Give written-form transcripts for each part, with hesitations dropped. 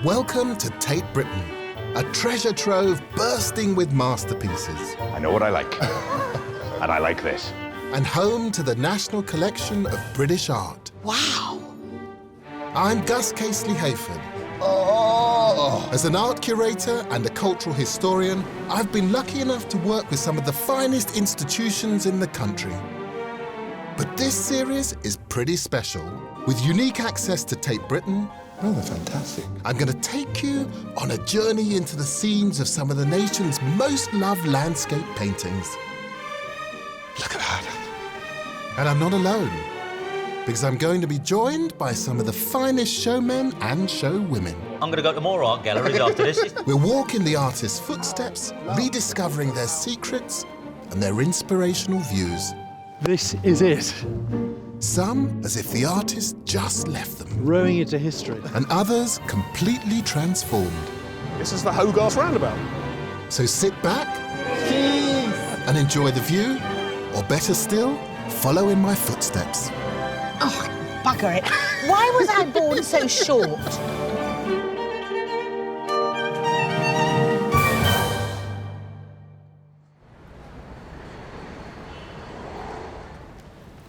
Welcome to Tate Britain, a treasure trove bursting with masterpieces. I know what I like, and I like this. And home to the National Collection of British Art. Wow! I'm Gus Casely-Hayford. Oh! As an art curator and a cultural historian, I've been lucky enough to work with some of the finest institutions in the country. But this series is pretty special. With unique access to Tate Britain, Oh, they're fantastic. I'm going to take you on a journey into the scenes of some of the nation's most loved landscape paintings. Look at that. And I'm not alone, because I'm going to be joined by some of the finest showmen and showwomen. I'm going to go to more art galleries after this. We'll walk in the artists' footsteps, rediscovering their secrets and their inspirational views. This is it. Some as if the artist just left them, Rowing into history. and others completely transformed. This is the Hogarth Roundabout. So sit back and enjoy the view, or better still, follow in my footsteps. Oh, bugger it. Why was I born so short?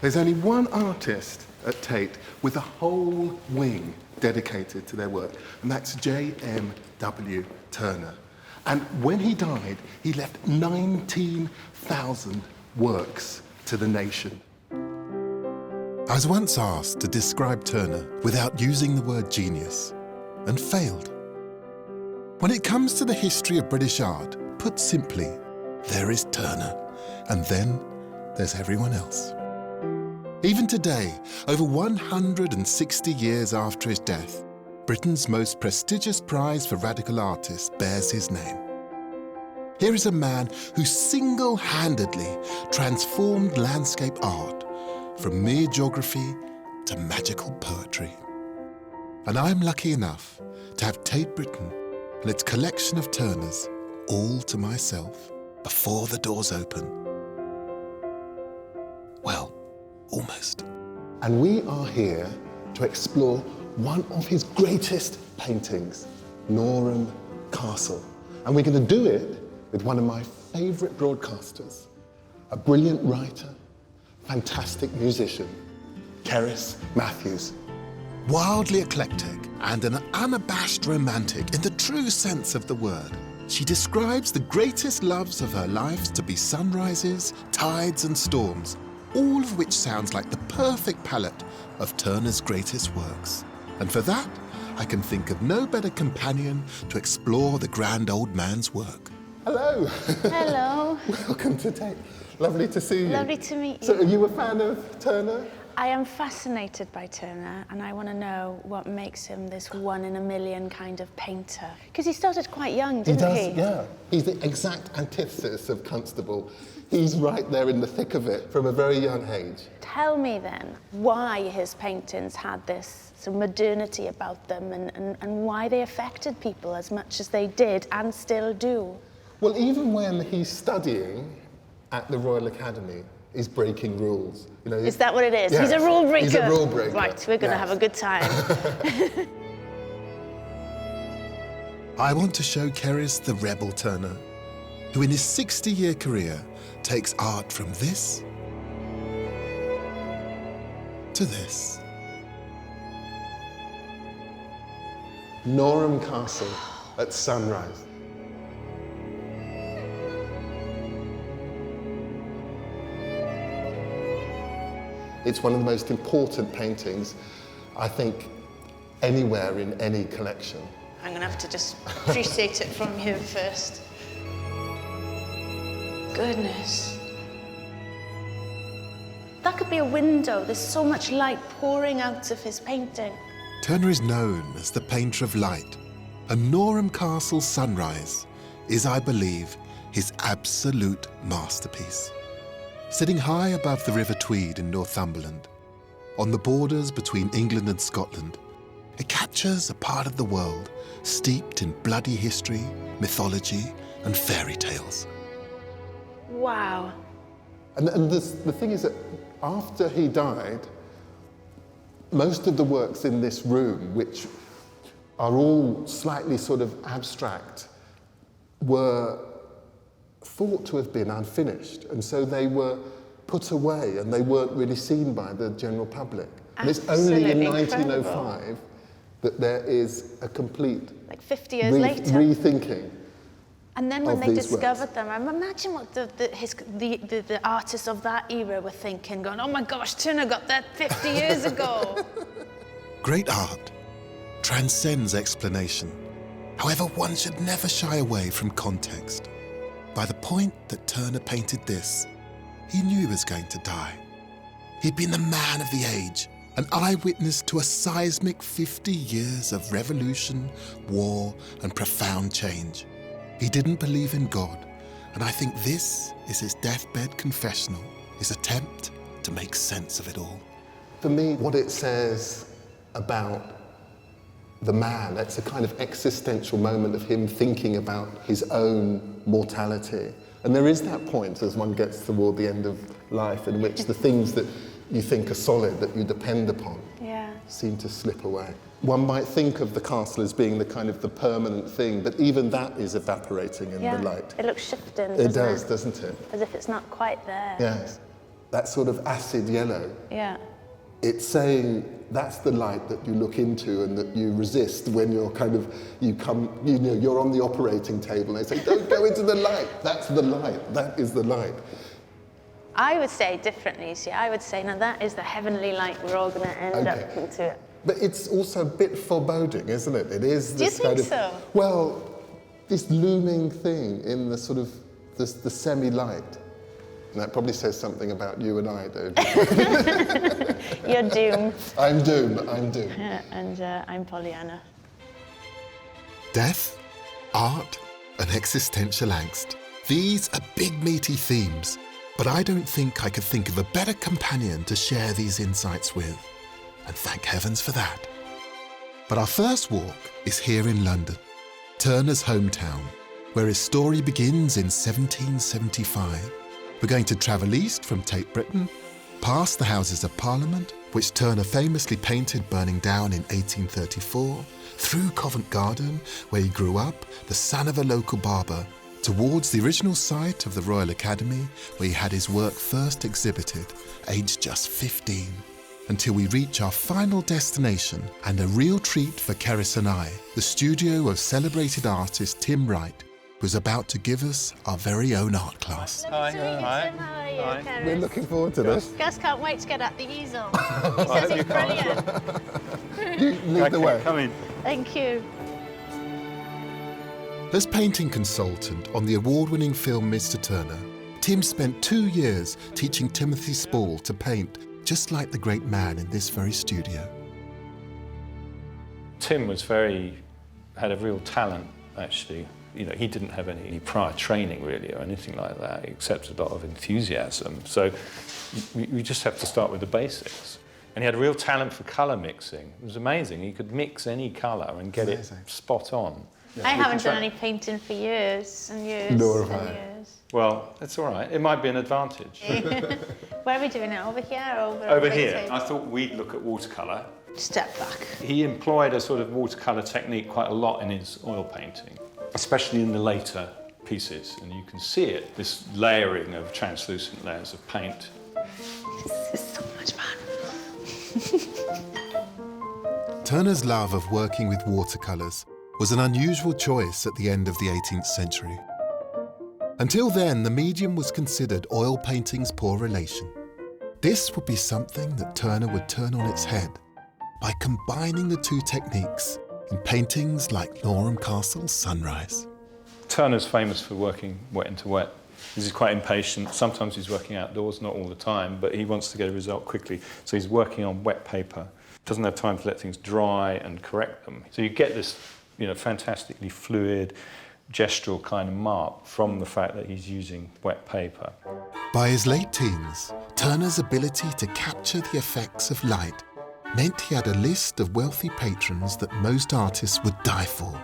There's only one artist at Tate with a whole wing dedicated to their work, and that's J.M.W. Turner. And when he died, he left 19,000 works to the nation. I was once asked to describe Turner without using the word genius, and failed. When it comes to the history of British art, put simply, there is Turner, and then there's everyone else. Even today, over 160 years after his death, Britain's most prestigious prize for radical artists bears his name. Here is a man who single-handedly transformed landscape art from mere geography to magical poetry. And I'm lucky enough to have Tate Britain and its collection of Turners all to myself before the doors open. Well, almost. And we are here to explore one of his greatest paintings, Norham Castle. And we're going to do it with one of my favourite broadcasters, a brilliant writer, fantastic musician, Cerys Matthews. Wildly eclectic and an unabashed romantic in the true sense of the word, she describes the greatest loves of her life to be sunrises, tides and storms, all of which sounds like the perfect palette of Turner's greatest works. And for that, I can think of no better companion to explore the grand old man's work. Hello. Hello. Welcome to Tate. Lovely to see you. Lovely to meet you. So are you a fan of Turner? I am fascinated by Turner, and I want to know what makes him this one-in-a-million kind of painter. Because he started quite young, didn't he? Yeah. He's the exact antithesis of Constable. He's right there in the thick of it from a very young age. Tell me then why his paintings had this sort of modernity about them and why they affected people as much as they did and still do. Well, even when he's studying at the Royal Academy, he's breaking rules. You know, Is that what it is? Yes, He's a rule breaker. He's a rule breaker. Right, we're going to have a good time. I want to show Cerys the rebel Turner, who in his 60-year career takes art from this to this. Norham Castle at sunrise. It's one of the most important paintings, I think, anywhere in any collection. I'm going to have to just appreciate it from here first. Goodness. That could be a window. There's so much light pouring out of his painting. Turner is known as the painter of light, and Norham Castle Sunrise is, I believe, his absolute masterpiece. Sitting high above the River Tweed in Northumberland, on the borders between England and Scotland, it captures a part of the world steeped in bloody history, mythology, and fairy tales. Wow. And the thing is that after he died, most of the works in this room, which are all slightly sort of abstract, were thought to have been unfinished, and so they were put away and they weren't really seen by the general public. And it's only in 1905 that there is a complete like 50 years later rethinking. And then when they discovered them, I imagine what the artists of that era were thinking, going, oh my gosh, Turner got that 50 years ago. Great art transcends explanation. However, one should never shy away from context. By the point that Turner painted this, he knew he was going to die. He'd been the man of the age, an eyewitness to a seismic 50 years of revolution, war, and profound change. He didn't believe in God, and I think this is his deathbed confessional, his attempt to make sense of it all. For me, what it says about the man, it's a kind of existential moment of him thinking about his own mortality. And there is that point as one gets toward the end of life in which the things that you think are solid, that you depend upon, seem to slip away. One might think of the castle as being the kind of the permanent thing, but even that is evaporating in the light. It looks shifting, doesn't it? As if it's not quite there. Yes. That sort of acid yellow. Yeah. It's saying that's the light that you look into and that you resist when you're you're on the operating table and they say, don't go into the light. That's the light. That is the light. I would say differently, see. I would say, now that is the heavenly light we're all going to end up into it. But it's also a bit foreboding, isn't it? It is this Do you think so? Well, this looming thing in the sort of the semi-light. And that probably says something about you and I, don't it? You're doomed. I'm doomed. And I'm Pollyanna. Death, art, and existential angst. These are big, meaty themes, but I don't think I could think of a better companion to share these insights with. And thank heavens for that. But our first walk is here in London, Turner's hometown, where his story begins in 1775. We're going to travel east from Tate Britain, past the Houses of Parliament, which Turner famously painted burning down in 1834, through Covent Garden, where he grew up, the son of a local barber, towards the original site of the Royal Academy, where he had his work first exhibited, aged just 15. Until we reach our final destination and a real treat for Keris and I, the studio of celebrated artist Tim Wright, who's about to give us our very own art class. Hi. How are you, Keris? We're looking forward to this. Gus can't wait to get at the easel. He says it's brilliant. You lead the way. Come in. Thank you. As painting consultant on the award-winning film Mr. Turner, Tim spent 2 years teaching Timothy Spall to paint just like the great man in this very studio. Tim had a real talent, actually. You know, he didn't have any prior training really or anything like that, except a lot of enthusiasm. So we just have to start with the basics. And he had a real talent for colour mixing. It was amazing. He could mix any colour and get it spot on. I haven't done any painting for years and years Nor have and I. years. Well, that's all right. It might be an advantage. Where are we doing it? Over here or Over here. I thought we'd look at watercolour. Step back. He employed a sort of watercolour technique quite a lot in his oil painting, especially in the later pieces. And you can see it, this layering of translucent layers of paint. This is so much fun. Turner's love of working with watercolours was an unusual choice at the end of the 18th century. Until then, the medium was considered oil painting's poor relation. This would be something that Turner would turn on its head by combining the two techniques in paintings like Norham Castle's Sunrise. Turner's famous for working wet into wet. He's quite impatient. Sometimes he's working outdoors, not all the time, but he wants to get a result quickly. So he's working on wet paper. Doesn't have time to let things dry and correct them. So you get this, fantastically fluid, gestural kind of mark from the fact that he's using wet paper. By his late teens, Turner's ability to capture the effects of light meant he had a list of wealthy patrons that most artists would die for,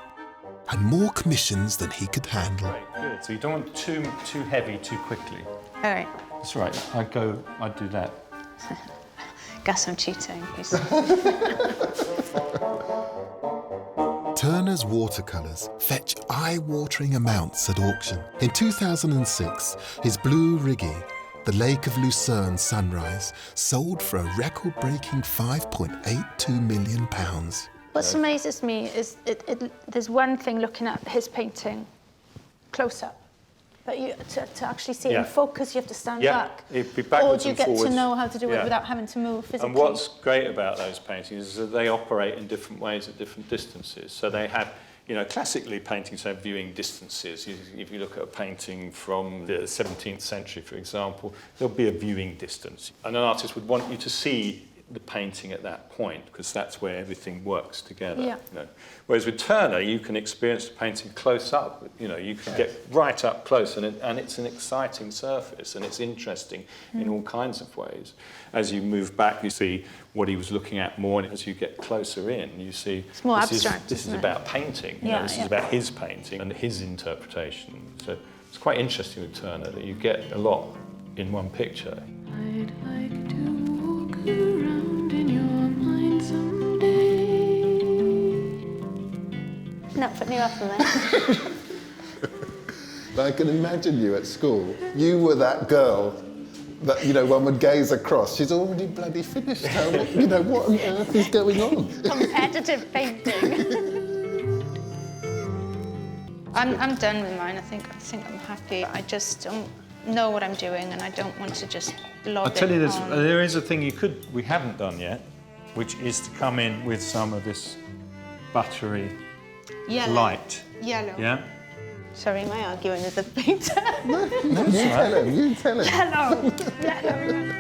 and more commissions than he could handle. Great, good. So you don't want too heavy too quickly. All right. That's right. I'd do that. Gus, I'm cheating. Turner's watercolours fetch eye-watering amounts at auction. In 2006, his Blue Riggy, the Lake of Lucerne Sunrise, sold for a record-breaking £5.82 million. What amazes me is there's one thing looking at his painting close up, but to actually see it in focus, you have to stand back. It'd be backwards or do you and get forwards. to know how to do it without having to move physically? And what's great about those paintings is that they operate in different ways at different distances. So they have, you know, classically paintings have viewing distances. If you look at a painting from the 17th century, for example, there'll be a viewing distance. And an artist would want you to see the painting at that point, because that's where everything works together. Yeah. You know. Whereas with Turner, you can experience the painting close up. You know, you can get right up close, and it's an exciting surface, and it's interesting in all kinds of ways. As you move back, you see what he was looking at more, and as you get closer in, you see it's more abstract. This is about painting. You know, this is about his painting and his interpretation. So it's quite interesting with Turner that you get a lot in one picture. I'd like to walk around in your mind someday. Not putting you off on that. I can imagine you at school. You were that girl that, you know, one would gaze across. She's already bloody finished. You know, what on earth is going on? Competitive painting. I'm done with mine. I think I'm happy. I just don't know what I'm doing, and I don't want to just lob I'll tell you this, on. there is a thing we haven't done yet, which is to come in with some of this buttery light. Yellow. Yeah? Sorry, am I arguing with the painter? No, you tell him. Yellow. Yellow.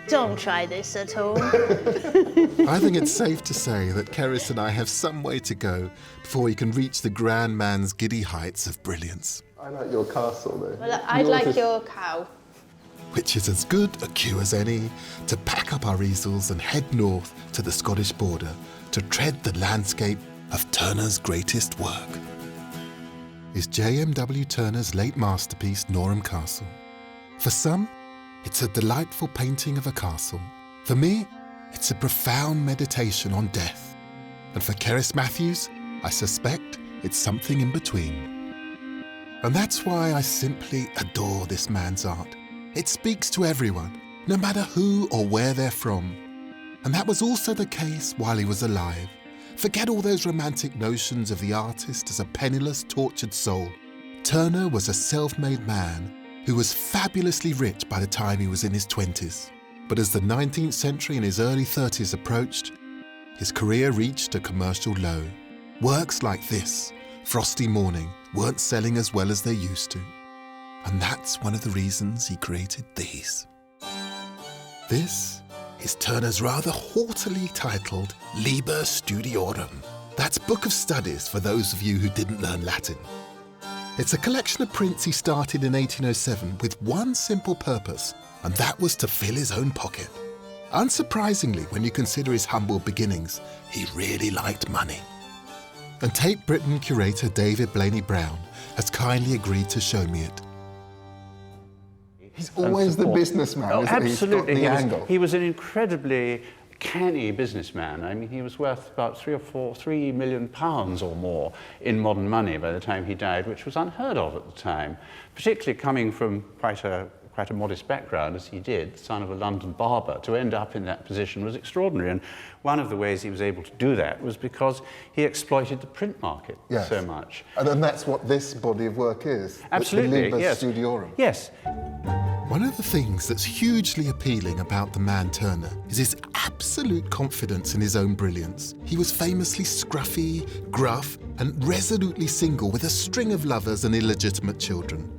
Don't try this at home. I think it's safe to say that Keris and I have some way to go before we can reach the grand man's giddy heights of brilliance. I like your castle, though. Well, I'd like your cow. Which is as good a cue as any to pack up our easels and head north to the Scottish border to tread the landscape of Turner's greatest work. Is J.M.W. Turner's late masterpiece, Norham Castle. For some, it's a delightful painting of a castle. For me, it's a profound meditation on death. And for Keris Matthews, I suspect it's something in between. And that's why I simply adore this man's art. It speaks to everyone, no matter who or where they're from. And that was also the case while he was alive. Forget all those romantic notions of the artist as a penniless, tortured soul. Turner was a self-made man who was fabulously rich by the time he was in his 20s. But as the 19th century and his early 30s approached, his career reached a commercial low. Works like this, Frosty Morning, weren't selling as well as they used to. And that's one of the reasons he created these. This is Turner's rather haughtily titled Liber Studiorum. That's Book of Studies for those of you who didn't learn Latin. It's a collection of prints he started in 1807 with one simple purpose, and that was to fill his own pocket. Unsurprisingly, when you consider his humble beginnings, he really liked money. And Tate Britain curator David Blaney Brown has kindly agreed to show me it. He's always the businessman, Oh, isn't he? absolutely. He's got the angle. He was an incredibly canny businessman. I mean, he was worth about £3 million or more in modern money by the time he died, which was unheard of at the time, particularly coming from quite a modest background, as he did, son of a London barber. To end up in that position was extraordinary, and one of the ways he was able to do that was because he exploited the print market so much. And then that's what this body of work is. Absolutely, the Liber yes. Studiorum. Yes. One of the things that's hugely appealing about the man Turner is his absolute confidence in his own brilliance. He was famously scruffy, gruff, and resolutely single with a string of lovers and illegitimate children.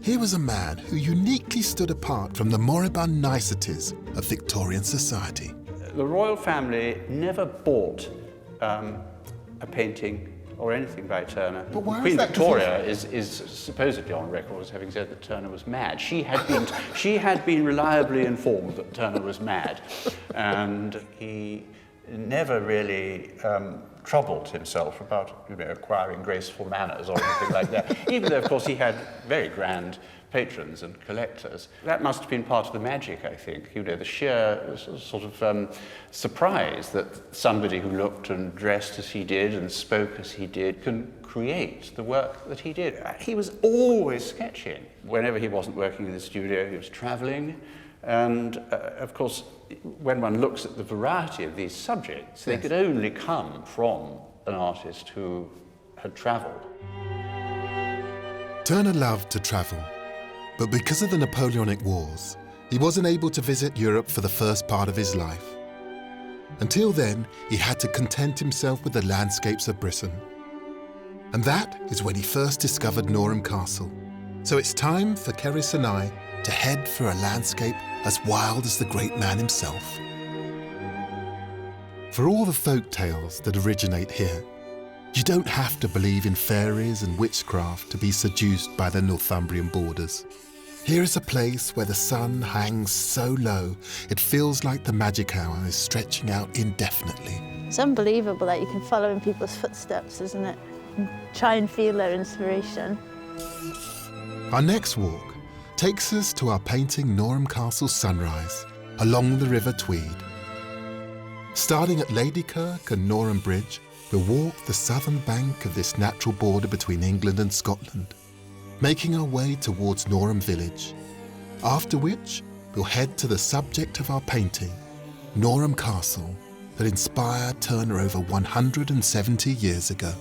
Here was a man who uniquely stood apart from the moribund niceties of Victorian society. The royal family never bought a painting or anything by Turner. But why Queen is that Victoria is supposedly on record as having said that Turner was mad. She had been reliably informed that Turner was mad, and he never really troubled himself about acquiring graceful manners or anything like that. Even though, of course, he had very grand patrons and collectors. That must have been part of the magic, I think, you know, the sheer sort of surprise that somebody who looked and dressed as he did and spoke as he did can create the work that he did. He was always sketching. Whenever he wasn't working in the studio, he was travelling. And of course, when one looks at the variety of these subjects, they could only come from an artist who had travelled. Turner loved to travel, but because of the Napoleonic Wars, he wasn't able to visit Europe for the first part of his life. Until then, he had to content himself with the landscapes of Britain. And that is when he first discovered Norham Castle. So it's time for Cerys and I to head for a landscape as wild as the great man himself. For all the folk tales that originate here, you don't have to believe in fairies and witchcraft to be seduced by the Northumbrian borders. Here is a place where the sun hangs so low, it feels like the magic hour is stretching out indefinitely. It's unbelievable that you can follow in people's footsteps, isn't it? And try and feel their inspiration. Our next walk takes us to our painting Norham Castle Sunrise along the River Tweed. Starting at Ladykirk and Norham Bridge, we'll walk the southern bank of this natural border between England and Scotland, making our way towards Norham Village, after which we'll head to the subject of our painting, Norham Castle, that inspired Turner over 170 years ago.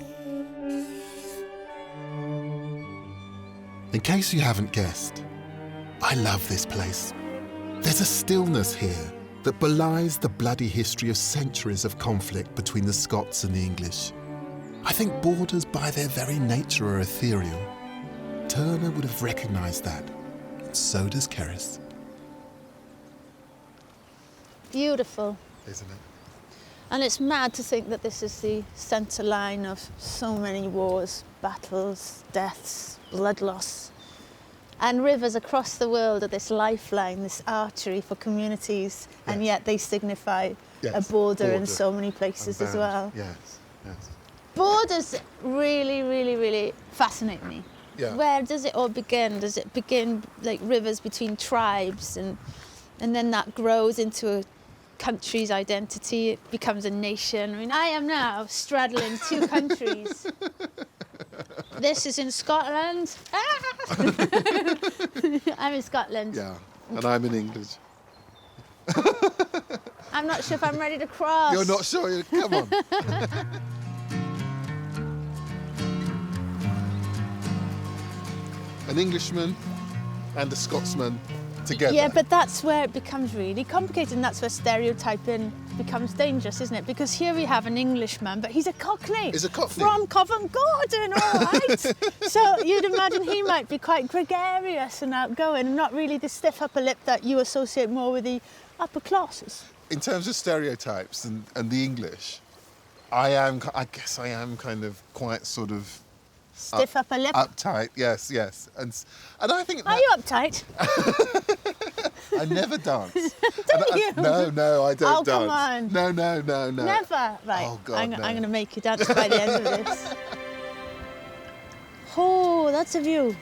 In case you haven't guessed, I love this place. There's a stillness here that belies the bloody history of centuries of conflict between the Scots and the English. I think borders by their very nature are ethereal. Turner would have recognised that, and so does Cerys. Beautiful. Isn't it? And it's mad to think that this is the centre line of so many wars, battles, deaths, blood loss. And rivers across the world are this lifeline, this artery for communities, and yet they signify a border in so many places as well. Yes, yes. Borders really, really, really fascinate me. Yeah. Where does it all begin? Does it begin like rivers between tribes, and then that grows into a country's identity? It becomes a nation. I mean, I am now straddling two countries. This is in Scotland. I'm in Scotland. Yeah, and I'm in England. I'm not sure if I'm ready to cross. You're not sure? Come on. An Englishman and a Scotsman together. Yeah, but that's where it becomes really complicated, and that's where stereotyping becomes dangerous, isn't it? Because here we have an Englishman, but he's a Cockney. He's a Cockney. From Covent Garden, all right. So you'd imagine he might be quite gregarious and outgoing, and not really the stiff upper lip that you associate more with the upper classes. In terms of stereotypes and the English, I guess I am kind of quite sort of stiff upper lip. Uptight, yes, and I think. Are you uptight? I never dance. Don't you? No, I don't dance. Oh, come on. No. Never? Right. Oh, God, I'm no. going to make you dance by the end of this. Oh, that's a view.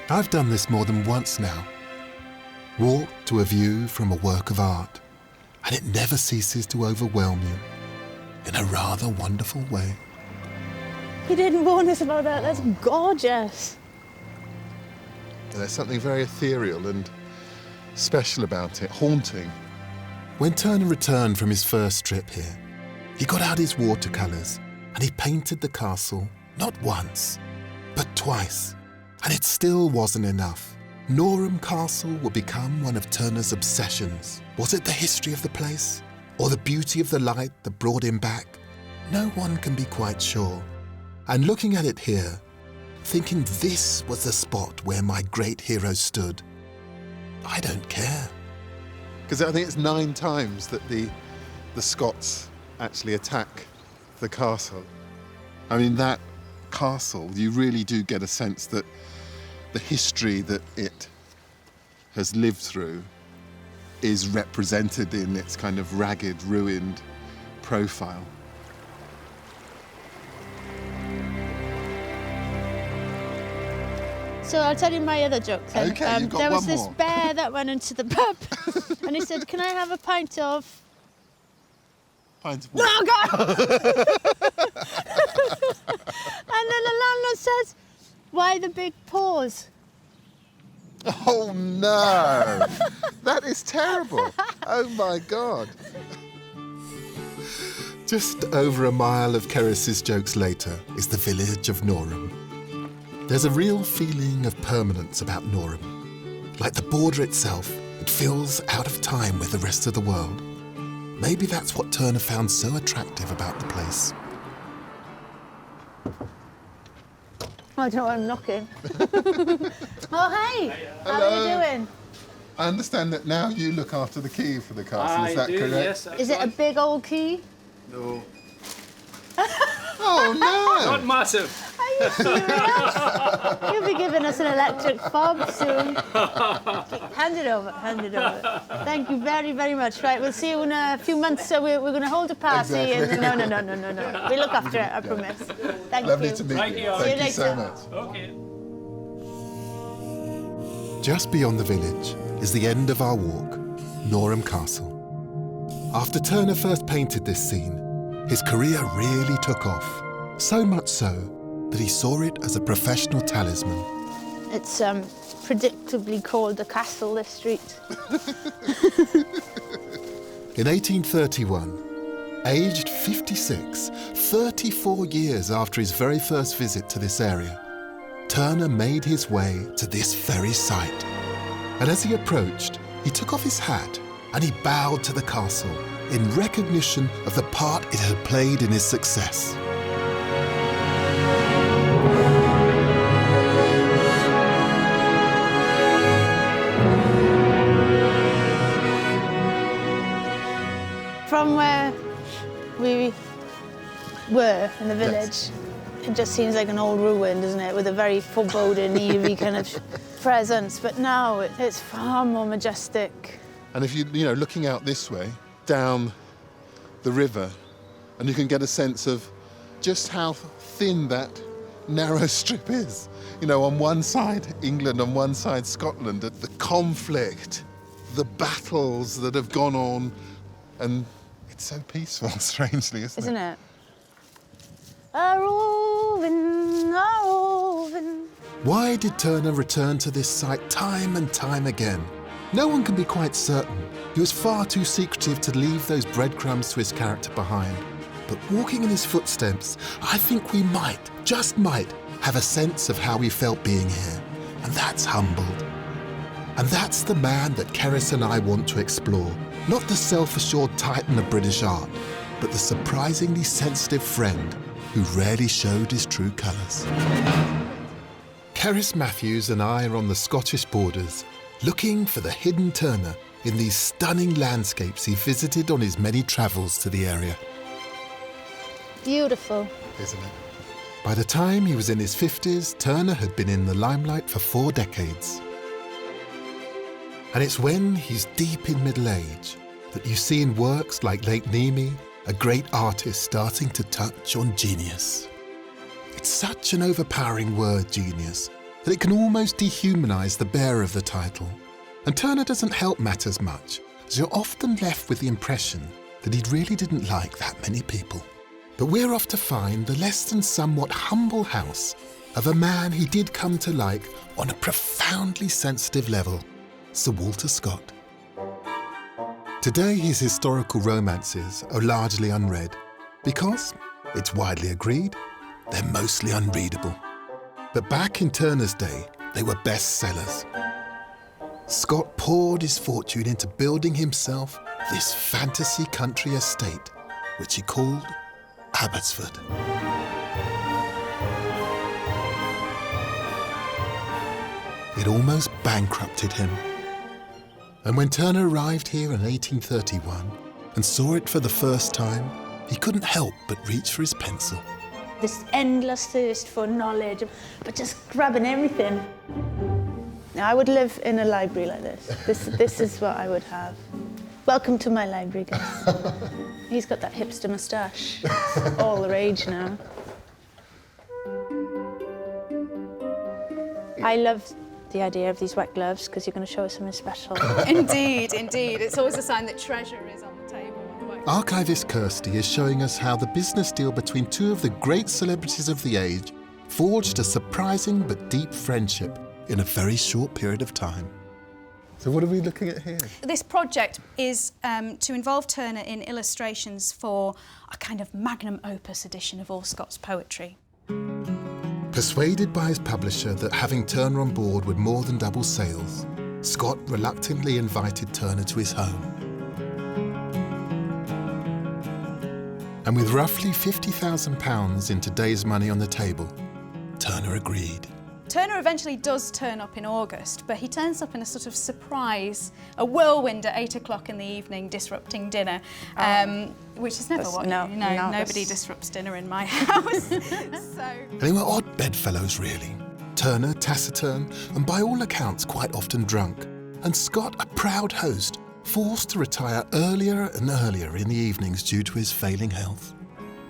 I've done this more than once now. Walk to a view from a work of art, and it never ceases to overwhelm you in a rather wonderful way. You didn't warn us about that. That's gorgeous. There's something very ethereal and special about it, haunting. When Turner returned from his first trip here, he got out his watercolours and he painted the castle not once, but twice. And it still wasn't enough. Norham Castle would become one of Turner's obsessions. Was it the history of the place? Or the beauty of the light that brought him back? No one can be quite sure. And looking at it here, thinking this was the spot where my great hero stood, I don't care. Because I think it's 9 times that the Scots actually attack the castle. I mean, that castle, you really do get a sense that the history that it has lived through is represented in its kind of ragged, ruined profile. So I'll tell you my other joke then. Okay, you've got there was one this more. bear that went into the pub and he said, "Can I have a pint of..." Pint of Oh, God! And then the landlord says, "Why the big pause?" Oh no! That is terrible. Oh my God. Just over a mile of Keris's jokes later is the village of Norham. There's a real feeling of permanence about Norham. Like the border itself, it feels out of time with the rest of the world. Maybe that's what Turner found so attractive about the place. I don't know why I'm knocking. Oh, hey! How are Hello. you doing? I understand that now you look after the key for the castle, is that correct? Yes, Is it a big old key? No. Oh no! Not massive. Are you serious? You'll be giving us an electric fob soon. Hand it over, hand it over. Thank you very, very much. Right, we'll see you in a few months. So we're going to hold a party. Exactly. And no. We look after it, I promise. Thank Lovely you. to meet Thank you. you. Thank See you you so later. much. Okay. Just beyond the village is the end of our walk, Norham Castle. After Turner first painted this scene, his career really took off. So much so that he saw it as a professional talisman. It's predictably called the castle, this street. In 1831, aged 56, 34 years after his very first visit to this area, Turner made his way to this very site. And as he approached, he took off his hat and he bowed to the castle in recognition of the part it had played in his success. From where we were in the village, it just seems like an old ruin, doesn't it? With a very foreboding, eerie kind of presence. But now it's far more majestic. And if you're looking out this way, down the river, and you can get a sense of just how thin that narrow strip is. On one side England, on one side Scotland, the conflict, the battles that have gone on, and it's so peaceful, strangely, isn't it? A roving, a roving. Why did Turner return to this site time and time again? No one can be quite certain. He was far too secretive to leave those breadcrumbs to his character behind. But walking in his footsteps, I think we might, just might, have a sense of how he felt being here. And that's humbled. And that's the man that Keris and I want to explore. Not the self-assured titan of British art, but the surprisingly sensitive friend who rarely showed his true colours. Keris Matthews and I are on the Scottish borders, looking for the hidden Turner in these stunning landscapes he visited on his many travels to the area. Beautiful. Isn't it? By the time he was in his 50s, Turner had been in the limelight for 4 decades. And it's when he's deep in middle age that you see in works like Lake Nemi, a great artist starting to touch on genius. It's such an overpowering word, genius, that it can almost dehumanize the bearer of the title. And Turner doesn't help matters much, as you're often left with the impression that he really didn't like that many people. But we're off to find the less than somewhat humble house of a man he did come to like on a profoundly sensitive level, Sir Walter Scott. Today his historical romances are largely unread because, it's widely agreed, they're mostly unreadable. But back in Turner's day, they were bestsellers. Scott poured his fortune into building himself this fantasy country estate, which he called Abbotsford. It almost bankrupted him. And when Turner arrived here in 1831 and saw it for the first time, he couldn't help but reach for his pencil. This endless thirst for knowledge, but just grabbing everything. Now, I would live in a library like this. This is what I would have. Welcome to my library, Gus. He's got that hipster moustache. All the rage now. I love the idea of these wet gloves because you're going to show us something special. Indeed, indeed. It's always a sign that treasure is on the table. Archivist Kirsty is showing us how the business deal between two of the great celebrities of the age forged a surprising but deep friendship in a very short period of time. So what are we looking at here? This project is to involve Turner in illustrations for a kind of magnum opus edition of all Scott's poetry. Persuaded by his publisher that having Turner on board would more than double sales, Scott reluctantly invited Turner to his home. And with roughly £50,000 in today's money on the table, Turner agreed. Turner eventually does turn up in August, but he turns up in a sort of surprise, a whirlwind at 8 o'clock in the evening, disrupting dinner, which is never what, nobody disrupts dinner in my house. They were odd bedfellows, really. Turner taciturn and by all accounts quite often drunk, and Scott a proud host, forced to retire earlier and earlier in the evenings due to his failing health.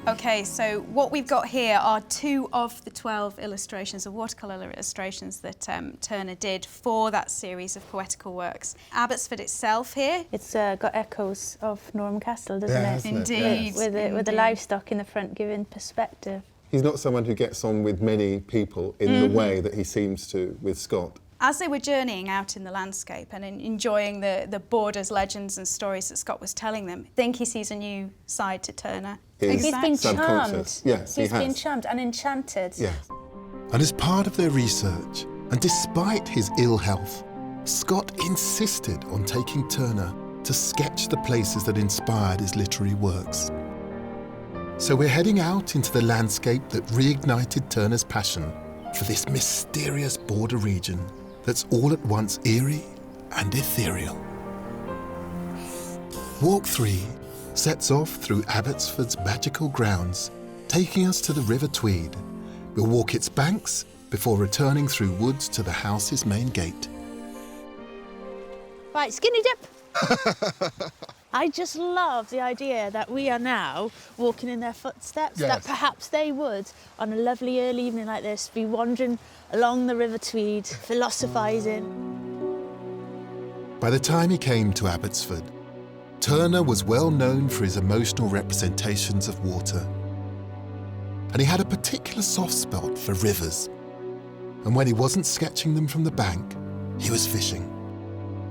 OK, so what we've got here are 2 of the 12 illustrations, the watercolour illustrations that Turner did for that series of poetical works. Abbotsford itself here. It's got echoes of Norham Castle, doesn't it? Indeed. Yes. With the livestock in the front giving perspective. He's not someone who gets on with many people in the way that he seems to with Scott. As they were journeying out in the landscape and enjoying the borders, legends and stories that Scott was telling them, I think he sees a new side to Turner. He's been charmed. Yes, he's been charmed and enchanted. Yes. And as part of their research, and despite his ill health, Scott insisted on taking Turner to sketch the places that inspired his literary works. So we're heading out into the landscape that reignited Turner's passion for this mysterious border region that's all at once eerie and ethereal. Walk 3 sets off through Abbotsford's magical grounds, taking us to the River Tweed. We'll walk its banks before returning through woods to the house's main gate. Right, skinny dip. I just love the idea that we are now walking in their footsteps, that perhaps they would, on a lovely early evening like this, be wandering along the River Tweed, philosophising. By the time he came to Abbotsford, Turner was well known for his emotional representations of water. And he had a particular soft spot for rivers. And when he wasn't sketching them from the bank, he was fishing,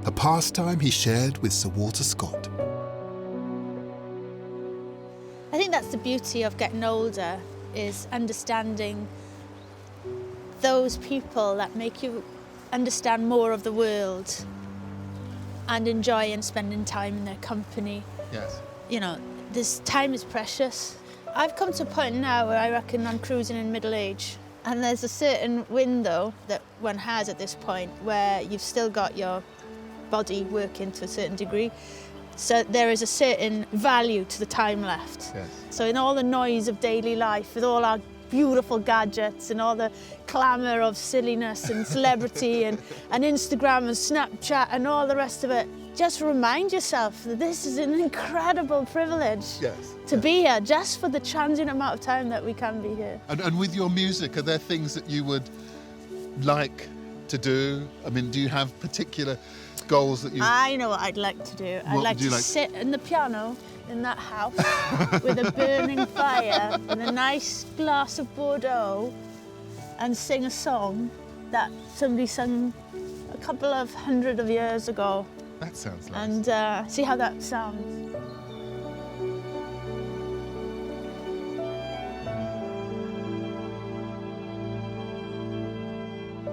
a pastime he shared with Sir Walter Scott. I think that's the beauty of getting older, is understanding those people that make you understand more of the world and enjoying spending time in their company. Yes. You know, this time is precious. I've come to a point now where I reckon I'm cruising in middle age, and there's a certain window that one has at this point where you've still got your body working to a certain degree. So there is a certain value to the time left. Yes. So in all the noise of daily life, with all our beautiful gadgets and all the clamour of silliness and celebrity and Instagram and Snapchat and all the rest of it, just remind yourself that this is an incredible privilege to be here, just for the transient amount of time that we can be here. And with your music, are there things that you would like to do? I mean, do you have particular goals that you... I know what I'd like to do. I'd like to sit in the piano in that house with a burning fire and a nice glass of Bordeaux and sing a song that somebody sung a couple of hundred of years ago. That sounds nice. And see how that sounds.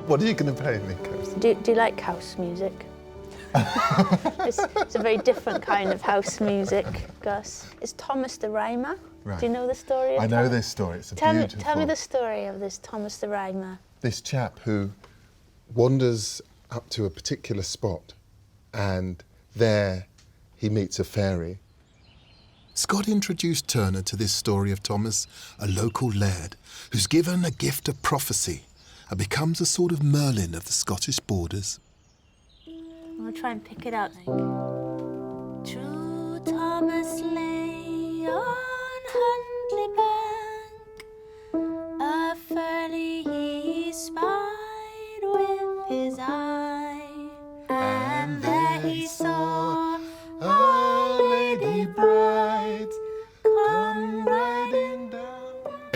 What are you going to play, Nico? Do you like house music? It's a very different kind of house music, Gus. It's Thomas the Rhymer. Right. Do you know the story of I know this story. It's beautiful. Tell me the story of this Thomas the Rhymer. This chap who wanders up to a particular spot and there he meets a fairy. Scott introduced Turner to this story of Thomas, a local laird who's given a gift of prophecy and becomes a sort of Merlin of the Scottish borders. I'm going to try and pick it out. True Thomas lay on Huntly bank, a ferny he spied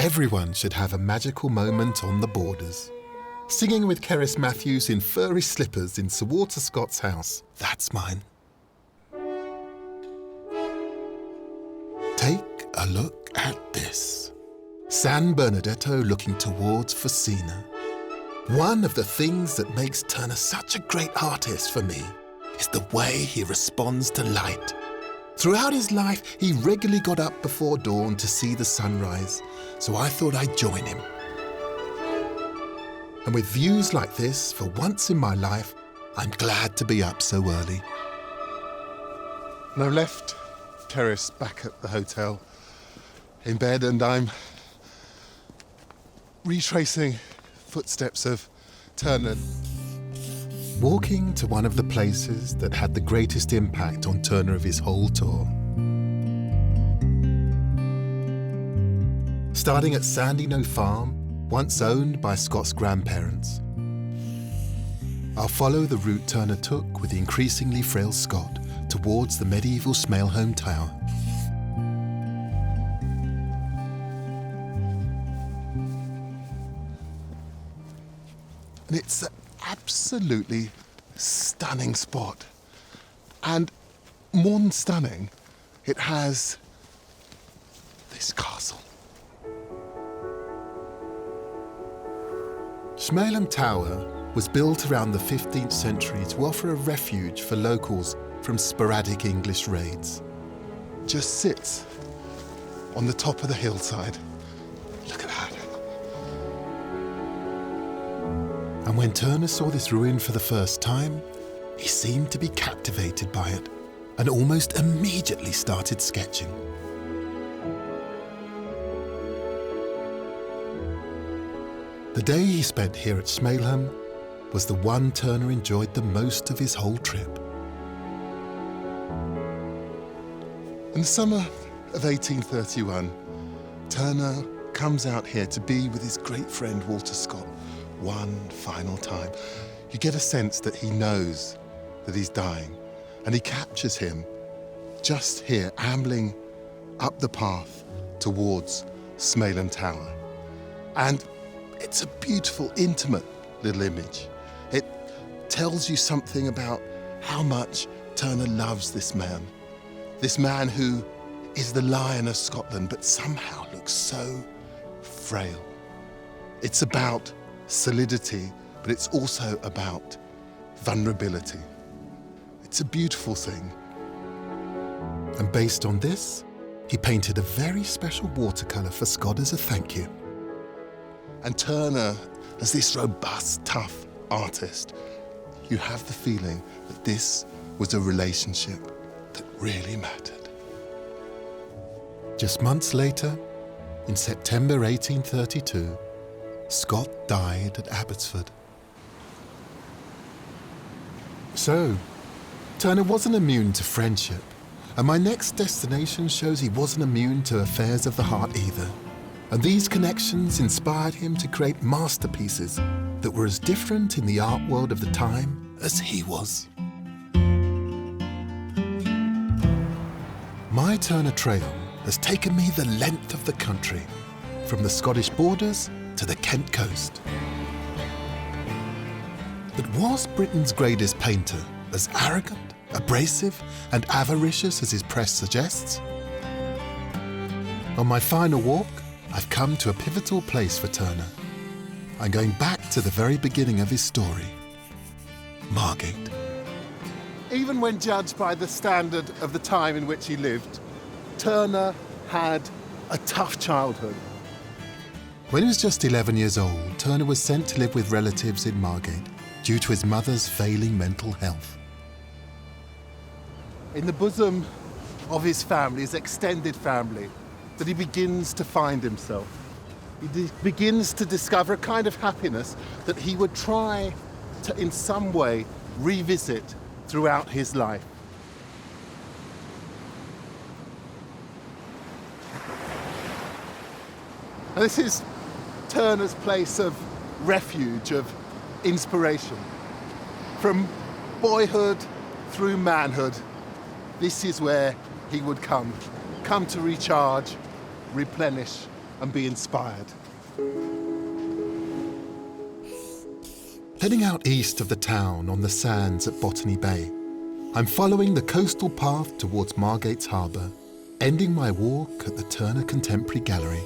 Everyone should have a magical moment on the borders. Singing with Cerys Matthews in furry slippers in Sir Walter Scott's house. That's mine. Take a look at this. San Bernardetto looking towards Fusina. One of the things that makes Turner such a great artist for me is the way he responds to light. Throughout his life, he regularly got up before dawn to see the sunrise, so I thought I'd join him. And with views like this, for once in my life, I'm glad to be up so early. And I've left Cerys back at the hotel in bed, and I'm retracing footsteps of Turner. Walking to one of the places that had the greatest impact on Turner of his whole tour. Starting at Sandyknowe Farm, once owned by Scott's grandparents. I'll follow the route Turner took with the increasingly frail Scott towards the medieval Smailholm Tower. And it's an absolutely stunning spot. And more than stunning, it has this castle. Smailholm Tower was built around the 15th century to offer a refuge for locals from sporadic English raids. Just sits on the top of the hillside. Look at that. And when Turner saw this ruin for the first time, he seemed to be captivated by it and almost immediately started sketching. The day he spent here at Smailholm was the one Turner enjoyed the most of his whole trip. In the summer of 1831, Turner comes out here to be with his great friend Walter Scott one final time. You get a sense that he knows that he's dying, and he captures him just here, ambling up the path towards Smailholm Tower. And it's a beautiful, intimate little image. It tells you something about how much Turner loves this man who is the Lion of Scotland, but somehow looks so frail. It's about solidity, but it's also about vulnerability. It's a beautiful thing. And based on this, he painted a very special watercolor for Scott as a thank you. And Turner, as this robust, tough artist, you have the feeling that this was a relationship that really mattered. Just months later, in September 1832, Scott died at Abbotsford. So, Turner wasn't immune to friendship, and my next destination shows he wasn't immune to affairs of the heart either. And these connections inspired him to create masterpieces that were as different in the art world of the time as he was. My Turner trail has taken me the length of the country, from the Scottish borders to the Kent coast. But was Britain's greatest painter as arrogant, abrasive, and avaricious as his press suggests? On my final walk, I've come to a pivotal place for Turner. I'm going back to the very beginning of his story, Margate. Even when judged by the standard of the time in which he lived, Turner had a tough childhood. When he was just 11 years old, Turner was sent to live with relatives in Margate due to his mother's failing mental health. In the bosom of his family, his extended family, that he begins to find himself. He begins to discover a kind of happiness that he would try to, in some way, revisit throughout his life. And this is Turner's place of refuge, of inspiration. From boyhood through manhood, this is where he would come to recharge, replenish, and be inspired. Heading out east of the town on the sands at Botany Bay, I'm following the coastal path towards Margate's harbour, ending my walk at the Turner Contemporary Gallery.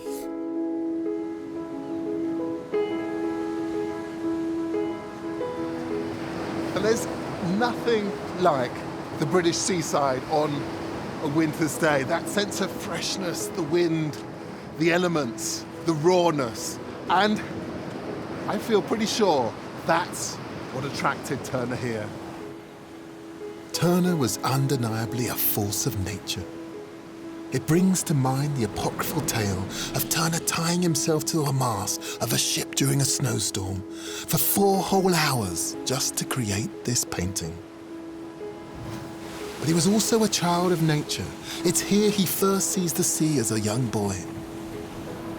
And there's nothing like the British seaside on a winter's day. That sense of freshness, the wind, the elements, the rawness. And I feel pretty sure that's what attracted Turner here. Turner was undeniably a force of nature. It brings to mind the apocryphal tale of Turner tying himself to a mast of a ship during a snowstorm for 4 whole hours just to create this painting. But he was also a child of nature. It's here he first sees the sea as a young boy.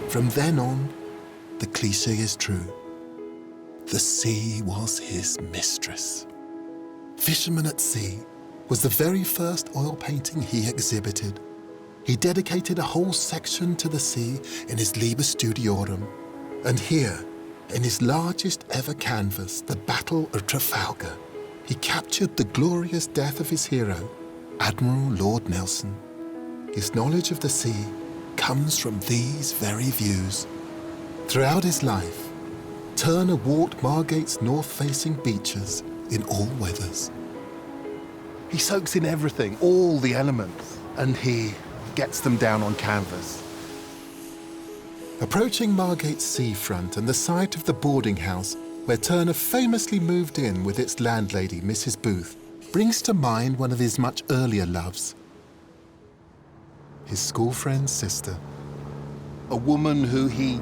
From then on, the cliché is true. The sea was his mistress. Fisherman at Sea was the very first oil painting he exhibited. He dedicated a whole section to the sea in his Liber Studiorum. And here, in his largest ever canvas, the Battle of Trafalgar, he captured the glorious death of his hero, Admiral Lord Nelson. His knowledge of the sea comes from these very views. Throughout his life, Turner walked Margate's north-facing beaches in all weathers. He soaks in everything, all the elements, and he gets them down on canvas. Approaching Margate's seafront and the site of the boarding house where Turner famously moved in with its landlady, Mrs. Booth, brings to mind one of his much earlier loves. His school friend's sister. A woman who he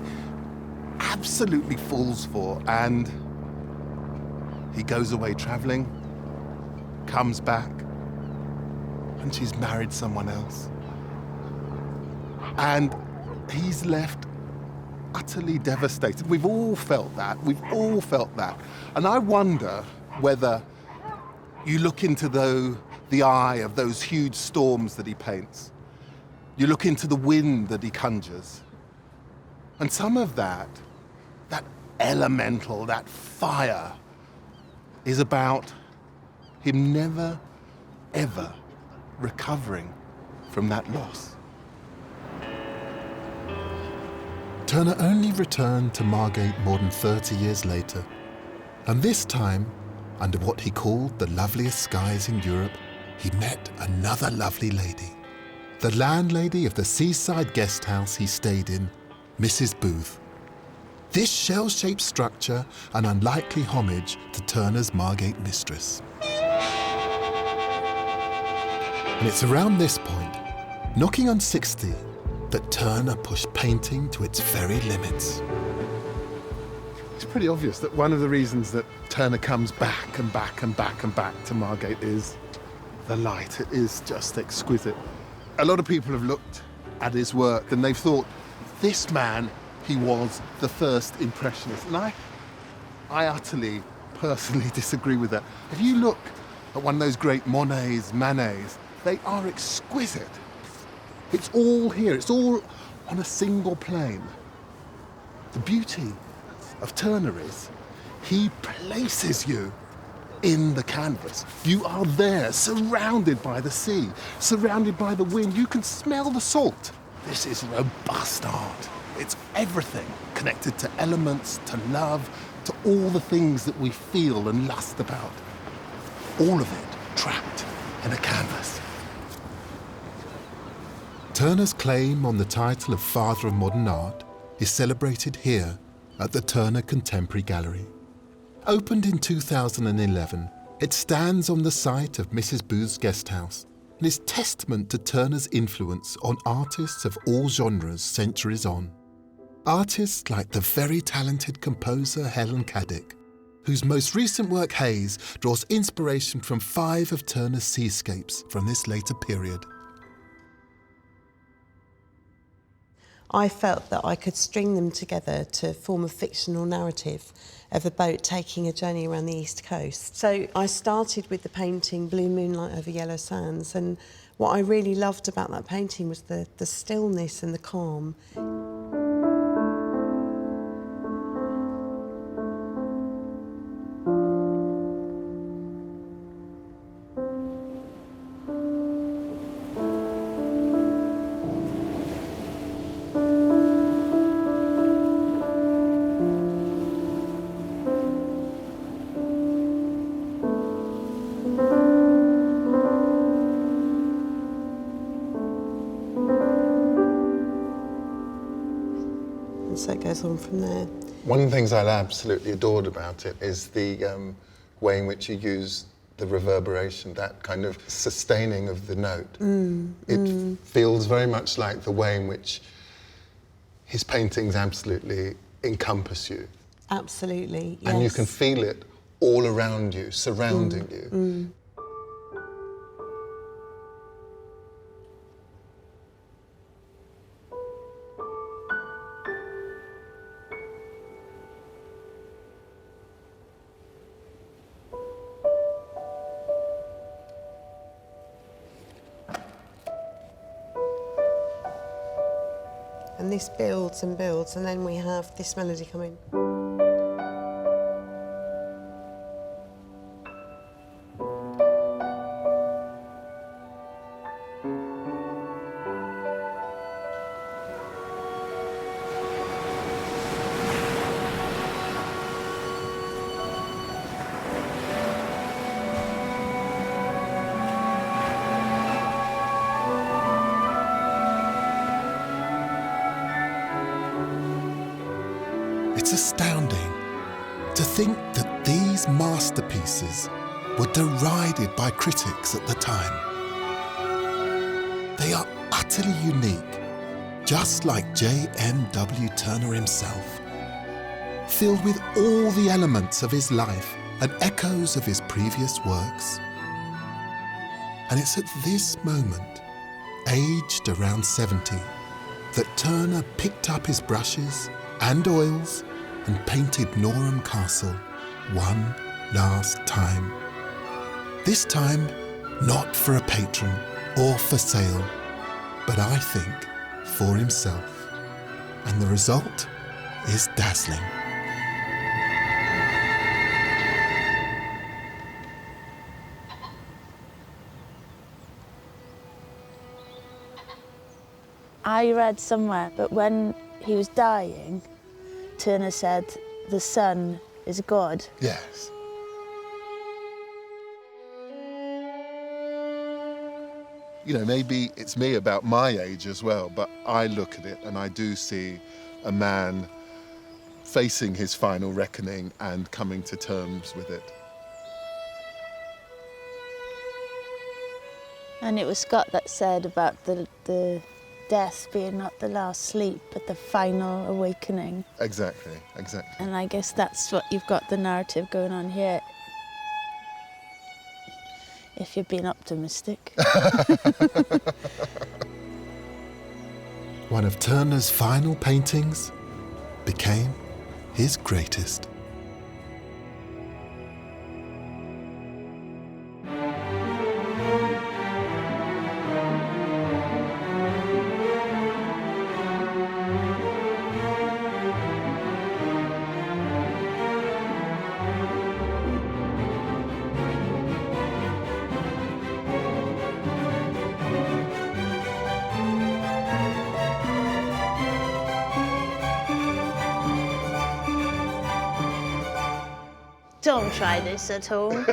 absolutely falls for, and he goes away travelling, comes back, and she's married someone else. And he's left utterly devastated. We've all felt that. We've all felt that. And I wonder whether you look into the eye of those huge storms that he paints. You look into the wind that he conjures. And some of that elemental, that fire, is about him never, ever recovering from that loss. Turner only returned to Margate more than 30 years later, and this time, under what he called the loveliest skies in Europe, he met another lovely lady, the landlady of the seaside guest house he stayed in, Mrs. Booth. This shell-shaped structure, an unlikely homage to Turner's Margate mistress. And it's around this point, knocking on 60, that Turner pushed painting to its very limits. It's pretty obvious that one of the reasons that Turner comes back and back and back and back to Margate is the light. It is just exquisite. A lot of people have looked at his work and they've thought, this man, he was the first impressionist. And I utterly, personally disagree with that. If you look at one of those great Monets, Manets, they are exquisite. It's all here, it's all on a single plane. The beauty of Turner is he places you in the canvas. You are there, surrounded by the sea, surrounded by the wind. You can smell the salt. This is robust art. It's everything connected to elements, to love, to all the things that we feel and lust about. All of it trapped in a canvas. Turner's claim on the title of Father of Modern Art is celebrated here at the Turner Contemporary Gallery. Opened in 2011, it stands on the site of Mrs. Booth's guest house and is testament to Turner's influence on artists of all genres centuries on. Artists like the very talented composer Helen Caddick, whose most recent work, Haze, draws inspiration from 5 of Turner's seascapes from this later period. I felt that I could string them together to form a fictional narrative of a boat taking a journey around the East Coast. So I started with the painting Blue Moonlight Over Yellow Sands, and what I really loved about that painting was the stillness and the calm. And so it goes on from there. One of the things I absolutely adored about it is the way in which you use the reverberation, that kind of sustaining of the note. It feels very much like the way in which his paintings absolutely encompass you. Absolutely, yes. And you can feel it all around you, surrounding you. And this builds and builds, and then we have this melody coming. It's astounding to think that these masterpieces were derided by critics at the time. They are utterly unique, just like J.M.W. Turner himself, filled with all the elements of his life and echoes of his previous works. And it's at this moment, aged around 70, that Turner picked up his brushes and oils and painted Norham Castle one last time. This time, not for a patron or for sale, but I think for himself. And the result is dazzling. I read somewhere that when he was dying, Turner said, "The sun is God." Yes. You know, maybe it's me about my age as well, but I look at it and I do see a man facing his final reckoning and coming to terms with it. And it was Scott that said about the death being not the last sleep, but the final awakening. Exactly, exactly. And I guess that's what you've got the narrative going on here. If you're being optimistic. One of Turner's final paintings became his greatest. Don't try this at home.